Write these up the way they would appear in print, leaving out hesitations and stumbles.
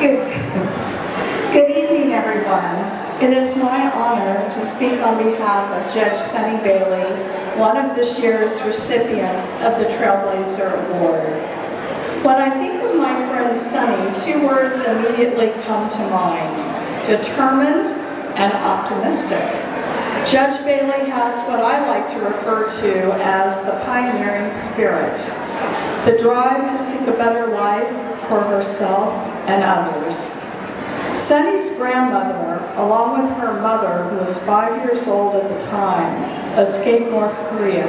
Good, good evening, everyone. It is my honor to speak on behalf of Judge Sunny Bailey, one of this year's recipients of the Trailblazer Award. When I think of my friend Sunny, two words immediately come to mind: determined and optimistic. Judge Bailey has what I like to refer to as the pioneering spirit, the drive to seek a better life for herself and others. Sunny's grandmother, along with her mother, who was 5 years old at the time, escaped North Korea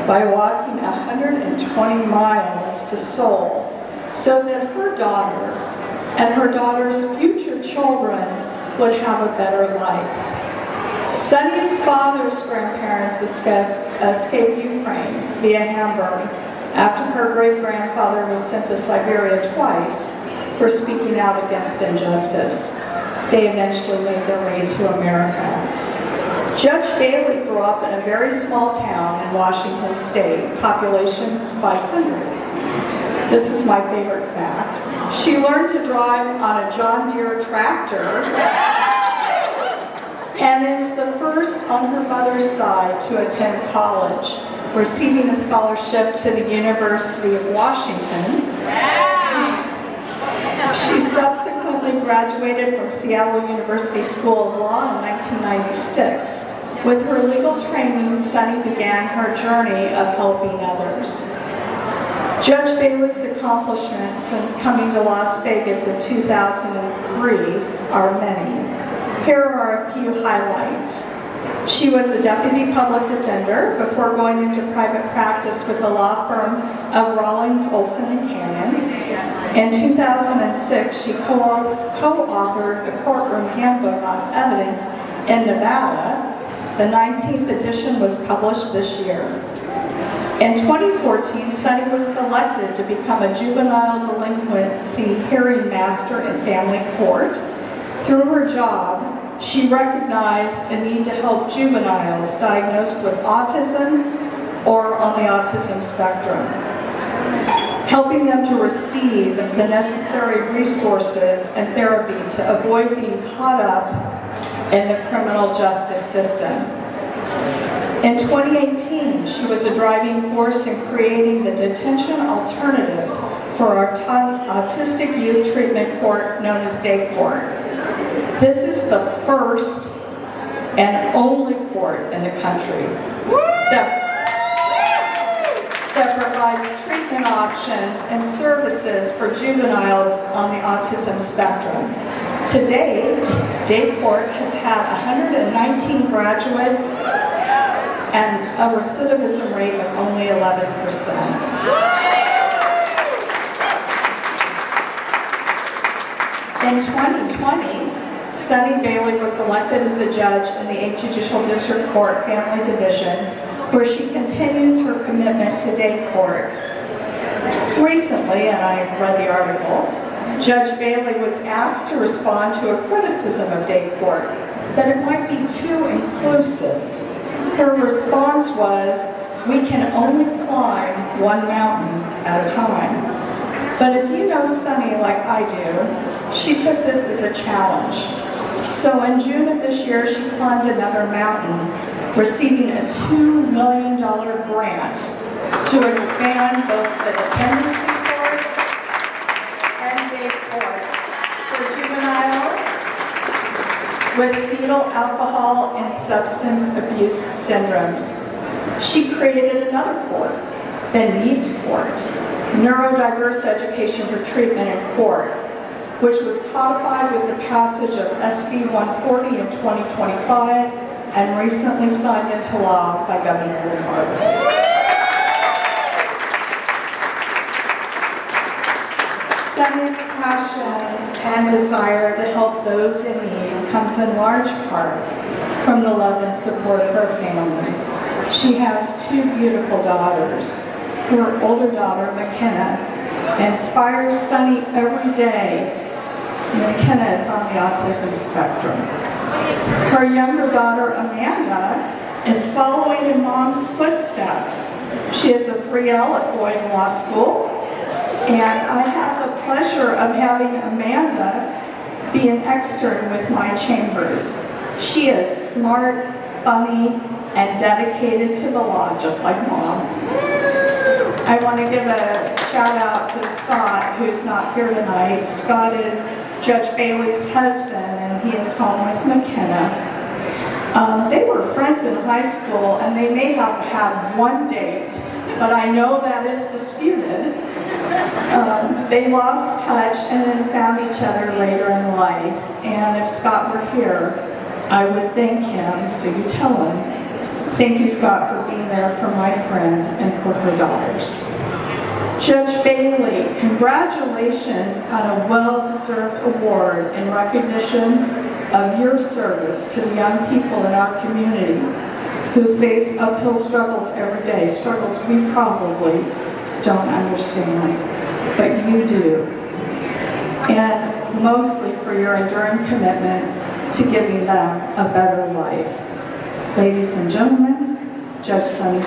by walking 120 miles to Seoul so that her daughter and her daughter's future children would have a better life. Sunny's father's grandparents escaped Ukraine via Hamburg after her great-grandfather was sent to Siberia twice for speaking out against injustice. They eventually made their way to America. Judge Bailey grew up in a very small town in Washington State, population 500. This is my favorite fact. She learned to drive on a John Deere tractor and is the first on her mother's side to attend college, receiving a scholarship to the University of Washington. She subsequently graduated from Seattle University School of Law in 1996. With her legal training, Sunny began her journey of helping others. Judge Bailey's accomplishments since coming to Las Vegas in 2003 are many. Here are a few highlights. She was a deputy public defender before going into private practice with the law firm of Rawlings, Olson & Cannon. In 2006, she co-authored the Courtroom Handbook on Evidence in Nevada. The 19th edition was published this year. In 2014, Sunny was selected to become a juvenile delinquency hearing master in family court. Through her job, she recognized a need to help juveniles diagnosed with autism or on the autism spectrum, helping them to receive the necessary resources and therapy to avoid being caught up in the criminal justice system. In 2018, she was a driving force in creating the detention alternative for our autistic youth treatment court known as Day Court. This is the first and only court in the country that provides treatment options and services for juveniles on the autism spectrum. To date, Day Court has had 119 graduates and a recidivism rate of only 11%. In 2020, Sunny Bailey was elected as a judge in the 8th Judicial District Court Family Division, where she continues her commitment to Day Court. Recently, and I read the article, Judge Bailey was asked to respond to a criticism of Day Court that it might be too inclusive. Her response was, "We can only climb one mountain at a time." But if you know Sunny like I do, she took this as a challenge. So in June of this year, she climbed another mountain, receiving a $2 million grant to expand both the dependency court and day court for juveniles with fetal alcohol and substance abuse syndromes. She created another court, the NEAT Court, Neurodiverse Education for Treatment in Court, which was codified with the passage of SB 140 in 2025 and recently signed into law by Governor Bulla. Sunny's passion and desire to help those in need comes in large part from the love and support of her family. She has two beautiful daughters. Her older daughter, McKenna, inspires Sunny every day. McKenna is on the autism spectrum. Her younger daughter, Amanda, is following in Mom's footsteps. She is a 3L at Boyd Law School, and I have a pleasure of having Amanda be an extern with my chambers. She is smart, funny, and dedicated to the law, just like Mom. I want to give a shout out to Scott, who's not here tonight. Scott is Judge Bailey's husband, and he is home with McKenna. They were friends in high school, and they may have had one date, but I know that is disputed. They lost touch and then found each other later in life. And if Scott were here, I would thank him, so you tell him. Thank you, Scott, for being there for my friend and for her daughters. Judge Bailey, congratulations on a well-deserved award in recognition of your service to the young people in our community who face uphill struggles every day, struggles we probably don't understand, but you do. And mostly for your enduring commitment to giving them a better life. Ladies and gentlemen, Judge Sunny.